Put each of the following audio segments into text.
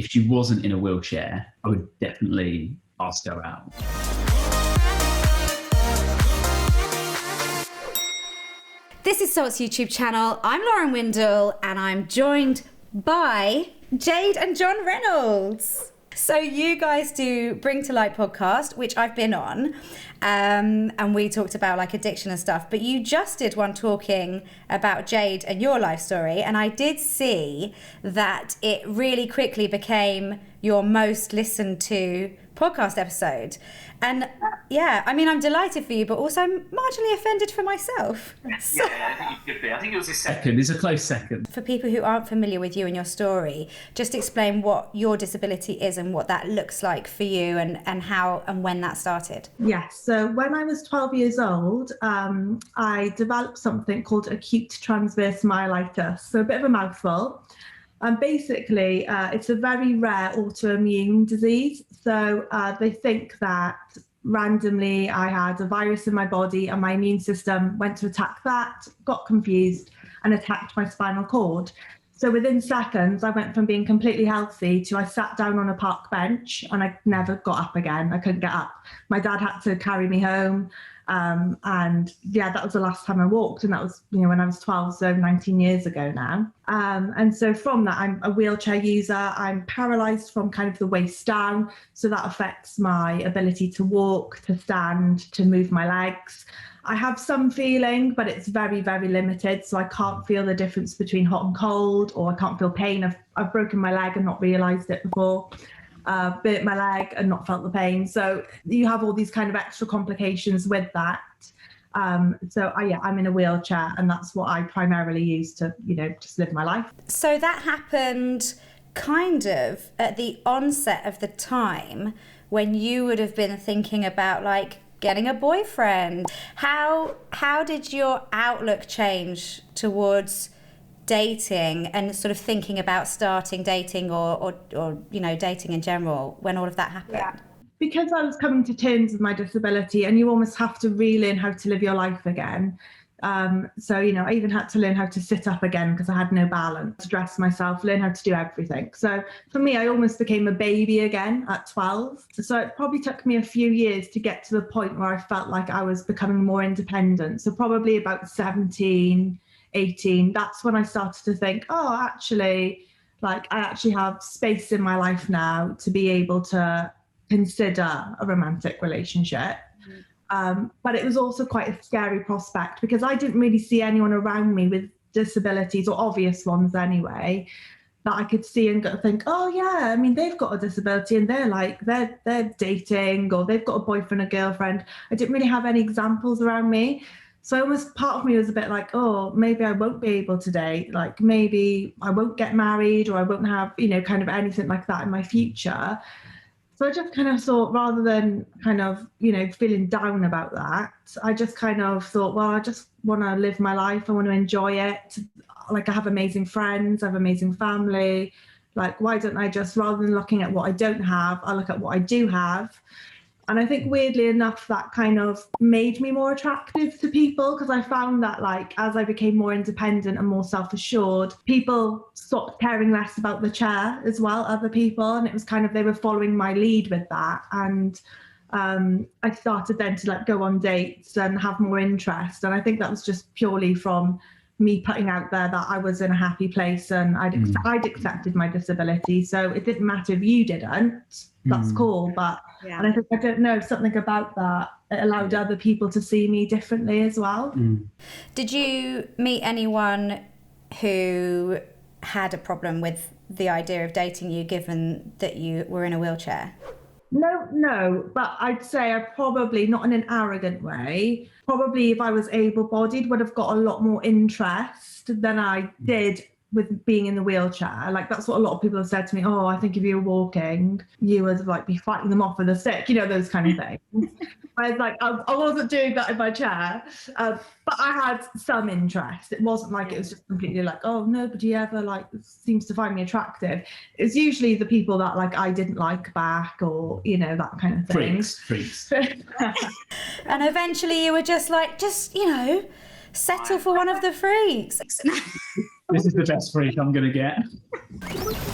if she wasn't in a wheelchair, I would definitely ask her out. This is Salt's YouTube channel. I'm Lauren Windle and I'm joined by Jade and John Reynolds. So you guys do Bring to Light podcast, which I've been on, and we talked about like addiction and stuff, but you just did one talking about Jade and your life story, and I did see that it really quickly became your most listened to podcast episode. And yeah, I mean, I'm delighted for you, but also marginally offended for myself. So, yeah, I think you could be. I think it was a second. It's a close second. For people who aren't familiar with you and your story, just explain what your disability is and what that looks like for you, and how and when that started. Yes, so when I was 12 years old, I developed something called acute transverse myelitis, so a bit of a mouthful. And basically, it's a very rare autoimmune disease. So they think that randomly I had a virus in my body and my immune system went to attack that, got confused and attacked my spinal cord. So within seconds, I went from being completely healthy to I sat down on a park bench and I never got up again. I couldn't get up. My dad had to carry me home. And yeah, that was the last time I walked, and that was, when I was 12, so 19 years ago now. And so from that, I'm a wheelchair user. I'm paralyzed from kind of the waist down, so that affects my ability to walk, to stand, to move my legs. I have some feeling, but it's very, very limited. So I can't feel the difference between hot and cold, or I can't feel pain. I've broken my leg and not realized it before. Bit my leg and not felt the pain. So you have all these kind of extra complications with that. I'm in a wheelchair, and that's what I primarily use to, just live my life. So that happened kind of at the onset of the time when you would have been thinking about like getting a boyfriend. How did your outlook change towards dating and sort of thinking about starting dating or dating in general when all of that happened? Yeah. Because I was coming to terms with my disability, and you almost have to relearn how to live your life again. I even had to learn how to sit up again because I had no balance, dress myself, learn how to do everything. So for me, I almost became a baby again at 12. So it probably took me a few years to get to the point where I felt like I was becoming more independent. So probably about 17, 18, that's when I started to think, I actually have space in my life now to be able to consider a romantic relationship. But it was also quite a scary prospect because I didn't really see anyone around me with disabilities, or obvious ones anyway, that I could see and think, they've got a disability and they're dating, or they've got a boyfriend or girlfriend. I didn't really have any examples around me. So almost part of me was a bit like, maybe I won't be able to date. Like maybe I won't get married, or I won't have, kind of anything like that in my future. So I just kind of thought, rather than kind of, feeling down about that, I just kind of thought, well, I just want to live my life. I want to enjoy it. Like I have amazing friends, I have amazing family. Like, why don't I just, rather than looking at what I don't have, I look at what I do have. And I think weirdly enough, that kind of made me more attractive to people, because I found that as I became more independent and more self-assured, people stopped caring less about the chair as well, other people. And it was kind of, they were following my lead with that. And I started then to go on dates and have more interest. And I think that was just purely from me putting out there that I was in a happy place and I'd accepted my disability. So it didn't matter if you didn't, that's cool. But and I don't know, something about that, it allowed other people to see me differently as well. Did you meet anyone who had a problem with the idea of dating you, given that you were in a wheelchair? No, but I'd say I probably, not in an arrogant way, probably if I was able-bodied would have got a lot more interest than I did with being in the wheelchair. That's what a lot of people have said to me. I think if you were walking, you would be fighting them off with a stick, those kind of things. I wasn't doing that in my chair, but I had some interest. It wasn't it was just completely nobody ever seems to find me attractive. It's usually the people that I didn't like back, or that kind of thing. Freaks. And eventually you were just settle for one of the freaks. This is the best freak I'm going to get.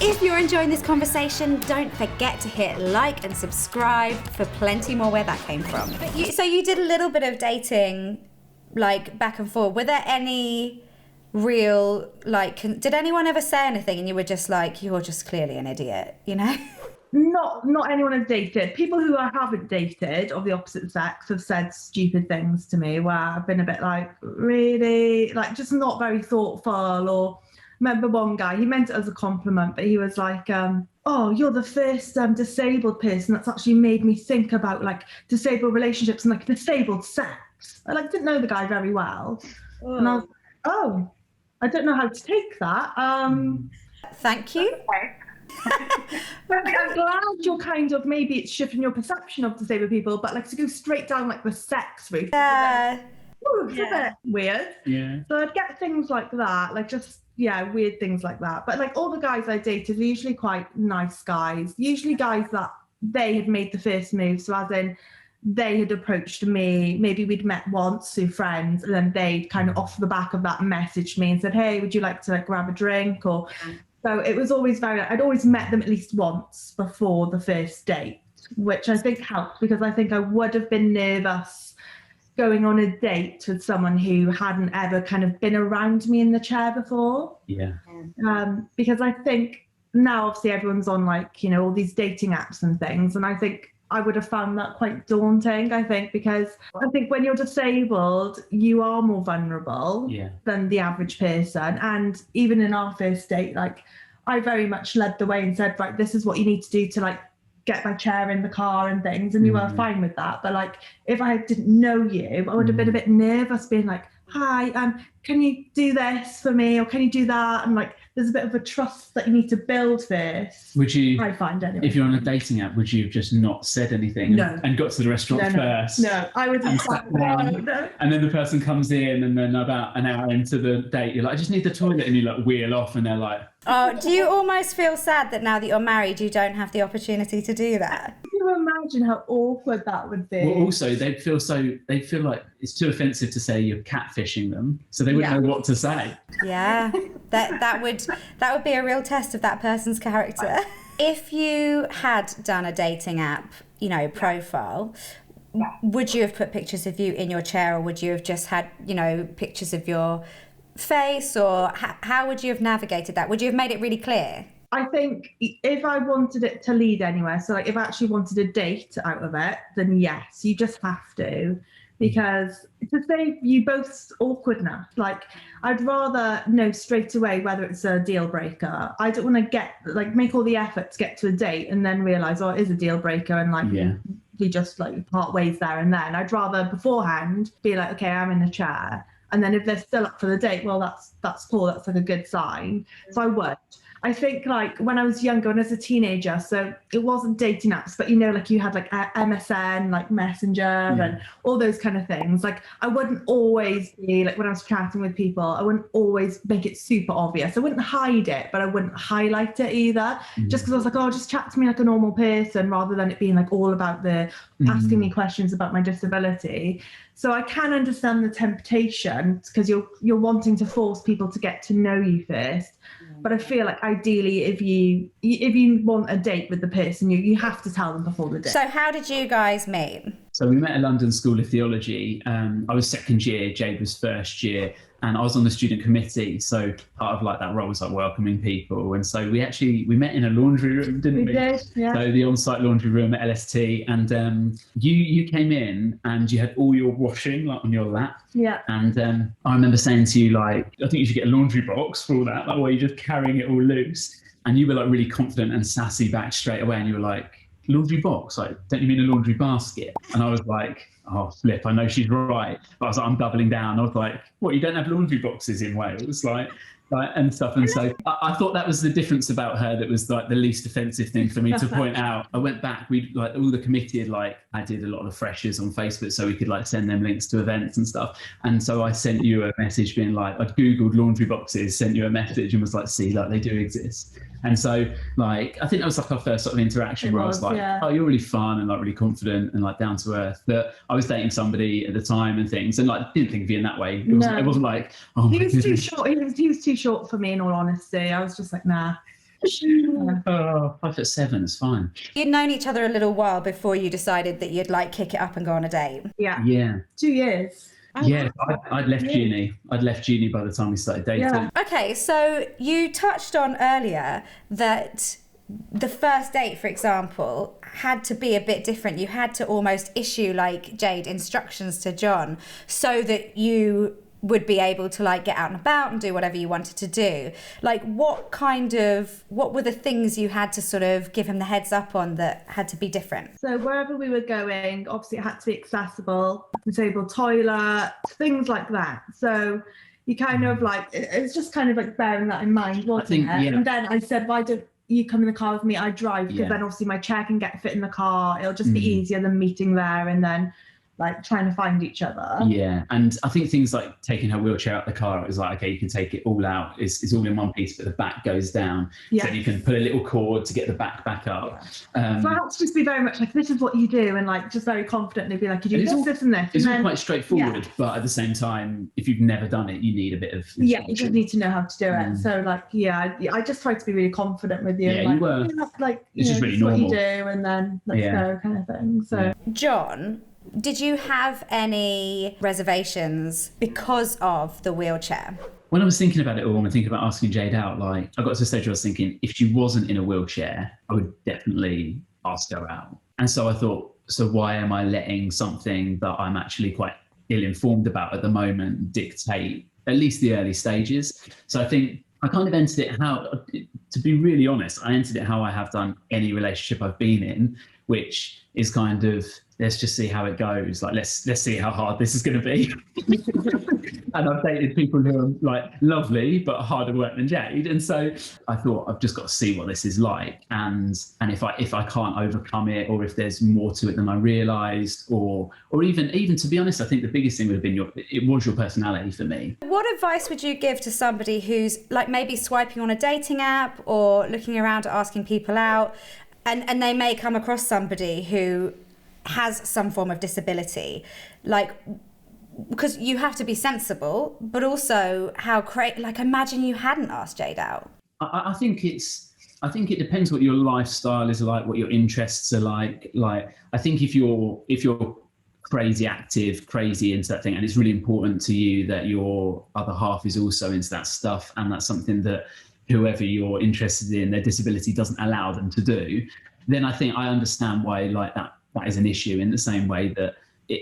If you're enjoying this conversation, don't forget to hit like and subscribe for plenty more where that came from. But so you did a little bit of dating, like back and forth. Were there any real, like, did anyone ever say anything and you were just like, you're just clearly an idiot, you know? Not anyone I've dated. People who I haven't dated of the opposite sex have said stupid things to me where I've been a bit like, really? Like, just not very thoughtful. Or remember one guy, he meant it as a compliment, but he was like, oh, you're the first disabled person that's actually made me think about like disabled relationships and like disabled sex. I like didn't know the guy very well. Oh. And I was like, oh, I don't know how to take that. Thank you. But I'm glad you're kind of, maybe it's shifting your perception of disabled people, but like to go straight down like the sex route. Yeah. It's a bit weird. Yeah. So I'd get things like that, like just, yeah, weird things like that. But like all the guys I dated are usually quite nice guys, usually guys that they had made the first move. So as in they had approached me, maybe we'd met once through friends, and then they'd kind of off the back of that messaged me and said, hey, would you like to like grab a drink? Or so it was always very, I'd always met them at least once before the first date, which I think helped because I think I would have been nervous going on a date with someone who hadn't ever kind of been around me in the chair before. Yeah. Because I think now obviously everyone's on like, you know, all these dating apps and things. And I think I would have found that quite daunting, I think, because I think when you're disabled, you are more vulnerable than the average person. And even in our first date, like I very much led the way and said, right, this is what you need to do to like get my chair in the car and things. And you were fine with that. But like, if I didn't know you, I would have been a bit nervous being like, hi, can you do this for me? Or can you do that? And like, there's a bit of a trust that you need to build first. Would you, I find anyway. If you're on a dating app, would you have just not said anything and got to the restaurant first? No, I would have sat down. No. And then the person comes in and then about an hour into the date, you're like, I just need the toilet. And you like wheel off and they're like... Oh, do you almost feel sad that now that you're married, you don't have the opportunity to do that? Can you imagine how awkward that would be? Well, also, they'd feel like it's too offensive to say you're catfishing them. So they wouldn't know what to say. Yeah, that would be a real test of that person's character. If you had done a dating app, you know, profile, would you have put pictures of you in your chair, or would you have just had, you know, pictures of your face, or how would you have navigated that? Would you have made it really clear? I think if I wanted it to lead anywhere, so like if I actually wanted a date out of it, then yes, you just have to. Because to save you both's awkwardness, like I'd rather know straight away whether it's a deal breaker. I don't want to make all the effort to get to a date and then realise, oh, it is a deal breaker, and like we just like part ways there and then. I'd rather beforehand be like, okay, I'm in the chair. And then if they're still up for the date, well, that's cool. That's like a good sign. So I would. I think like when I was younger and as a teenager, so it wasn't dating apps, but you know, like you had like MSN, like Messenger and all those kind of things. Like I wouldn't always be like when I was chatting with people, I wouldn't always make it super obvious. I wouldn't hide it, but I wouldn't highlight it either. Just because I was like, oh, just chat to me like a normal person rather than it being like all about the asking me questions about my disability. So I can understand the temptation because you're wanting to force people to get to know you first. But I feel like ideally, if you want a date with the person, you have to tell them before the date. So how did you guys meet? So we met at London School of Theology. I was second year, Jade was first year, and I was on the student committee. So part of like that role was like welcoming people. And so we met in a laundry room, didn't we? We did, yeah. So the on-site laundry room at LST, and you came in and you had all your washing like on your lap. Yeah. And I remember saying to you, like, I think you should get a laundry box for all that, like where you're just carrying it all loose. And you were like really confident and sassy back straight away. And you were like, laundry box? Like, don't you mean a laundry basket? And I was like, oh, flip, I know she's right. But I was like, I'm doubling down. I was like, what, you don't have laundry boxes in Wales? Like and stuff. And so I thought that was the difference about her that was like the least offensive thing for me to point out. I went back, we like all the committee had like, I did a lot of the freshers on Facebook so we could like send them links to events and stuff. And so I sent you a message being like, I'd Googled laundry boxes, sent you a message and was like, see, like they do exist. And so, like, I think that was like our first sort of interaction where I was like, oh, you're really fun and like really confident and like down to earth. That I was dating somebody at the time and things, and like didn't think of you in that way. It wasn't like, oh, he was too short. He was too short for me, in all honesty. I was just like, nah. Oh, 5'7", it's fine. You'd known each other a little while before you decided that you'd like kick it up and go on a date. Yeah. 2 years. Yeah, I'd left uni. I'd left uni by the time we started dating. Yeah. Okay, so you touched on earlier that the first date, for example, had to be a bit different. You had to almost issue, like Jade, instructions to John so that you would be able to like get out and about and do whatever you wanted to do. Like what were the things you had to sort of give him the heads up on that had to be different? So wherever we were going, obviously it had to be accessible, disabled toilet, things like that. So you kind of like, it's just kind of like bearing that in mind, wasn't it? And then I said, why don't you come in the car with me? I drive, because then obviously my chair can fit in the car. It'll just be easier than meeting there and then like trying to find each other. Yeah, and I think things like taking her wheelchair out the car, it was like, okay, you can take it all out. It's all in one piece, but the back goes down. Yeah. So you can put a little cord to get the back up. So I had to just be very much like, this is what you do, and like just very confidently be like, you do this and this. It's all quite straightforward, but at the same time, if you've never done it, you need a bit of instruction. Yeah, you just need to know how to do it. So like, I just tried to be really confident with you. Yeah, like, you were. Like, it's just really normal. What you do, and then let's go kind of thing. So John, did you have any reservations because of the wheelchair? When I was thinking about it all and thinking about asking Jade out, like I got to a stage where I was thinking, if she wasn't in a wheelchair, I would definitely ask her out. And so I thought, so why am I letting something that I'm actually quite ill-informed about at the moment dictate at least the early stages? So I think I kind of entered it to be really honest, I entered it how I have done any relationship I've been in, which is kind of, let's just see how it goes. Like, let's see how hard this is going to be. And I've dated people who are like lovely, but harder work than Jade. And so I thought, I've just got to see what this is like. And if I can't overcome it, or if there's more to it than I realised, or even to be honest, I think the biggest thing would have been your personality for me. What advice would you give to somebody who's like maybe swiping on a dating app or looking around asking people out, and they may come across somebody who has some form of disability, like, because you have to be sensible, but also imagine you hadn't asked Jade out. I think it depends what your lifestyle is like, what your interests are like. Like, I think if you're crazy active, crazy into that thing, and it's really important to you that your other half is also into that stuff, and that's something that whoever you're interested in, their disability doesn't allow them to do, then I think I understand why like that is an issue, in the same way that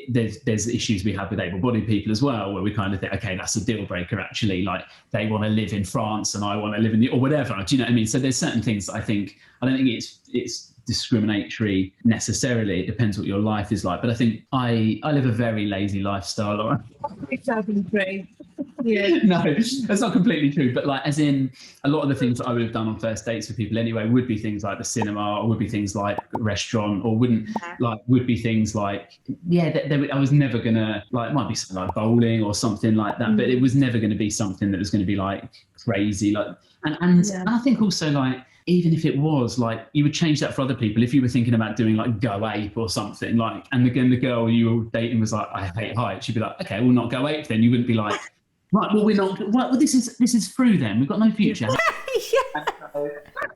there's issues we have with able-bodied people as well, where we kind of think, okay, that's a deal breaker actually, like they want to live in France and I want to live in or whatever, do you know what I mean? So there's certain things that I don't think it's discriminatory necessarily. It depends what your life is like, but I think I live a very lazy lifestyle. Or Exactly. Yeah. No, that's not completely true, but like, as in, a lot of the things that I would have done on first dates with people anyway would be things like the cinema, or would be things like a restaurant, or would be things like, I was never gonna, like, it might be something like bowling or something like that, but it was never going to be something that was going to be like crazy, like, and I think also, like, even if it was, like, you would change that for other people. If you were thinking about doing like Go Ape or something, like, and again, the girl you were dating was like, I hate heights, you'd be like, okay, we'll not go ape then. You wouldn't be like, right, well, we're not, well, this is through then, we've got no future.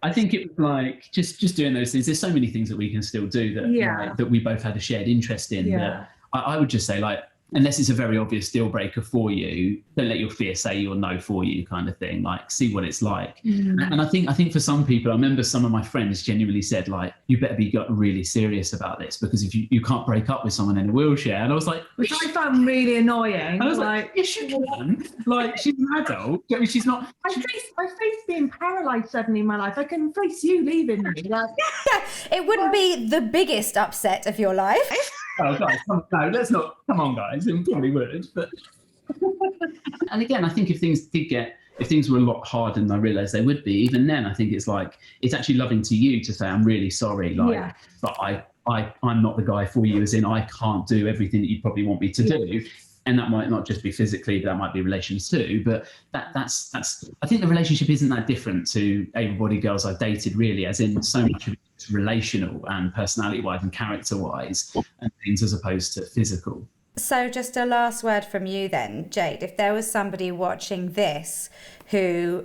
I think it was like, just doing those things. There's so many things that we can still do that, that we both had a shared interest in. That I would just say, like, unless it's a very obvious deal breaker for you, don't let your fear say your no for you, kind of thing. Like, see what it's like. And I think for some people, I remember some of my friends genuinely said, like, you better be really serious about this, because if you can't break up with someone in a wheelchair. And I was like, which I found really annoying. I was like, yes, you can. Like, she's an adult. I mean, she's not. I face being paralysed suddenly in my life. I can face you leaving me. Like, it wouldn't be the biggest upset of your life. Oh, guys, no, let's not. Come on, guys. It probably would, but. And again, I think if things were a lot harder than I realised they would be, even then, I think it's like, it's actually loving to you to say, I'm really sorry, like, but I'm not the guy for you, as in I can't do everything that you probably want me to do. And that might not just be physically, but that might be relations too. But that's I think the relationship isn't that different to able-bodied girls I've dated, really, as in so much of it's relational and personality-wise and character-wise and things, as opposed to physical. So just a last word from you then, Jade. If there was somebody watching this who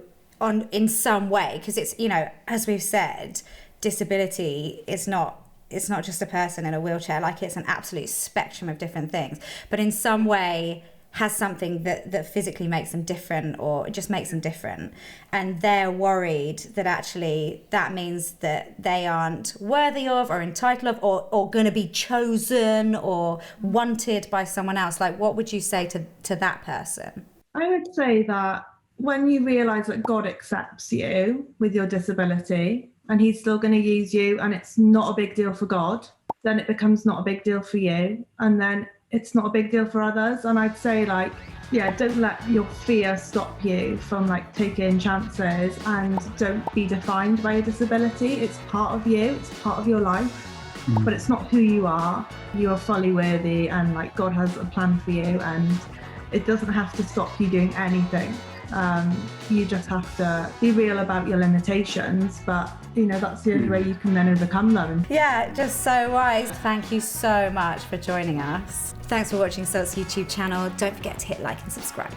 in some way, because it's, you know, as we've said, disability is not, it's not just a person in a wheelchair, like it's an absolute spectrum of different things, but in some way has something that physically makes them different or just makes them different. And they're worried that actually that means that they aren't worthy of or entitled of or going to be chosen or wanted by someone else. Like, what would you say to that person? I would say that when you realise that God accepts you with your disability and he's still going to use you and it's not a big deal for God, then it becomes not a big deal for you. And then it's not a big deal for others. And I'd say, like, yeah, don't let your fear stop you from like taking chances, and don't be defined by a disability. It's part of you, it's part of your life, but it's not who you are. You are fully worthy, and like God has a plan for you, and it doesn't have to stop you doing anything. You just have to be real about your limitations, but you know, that's the only way you can then overcome them. Yeah, just so wise. Thank you so much for joining us. Thanks for watching Salt's YouTube channel. Don't forget to hit like and subscribe.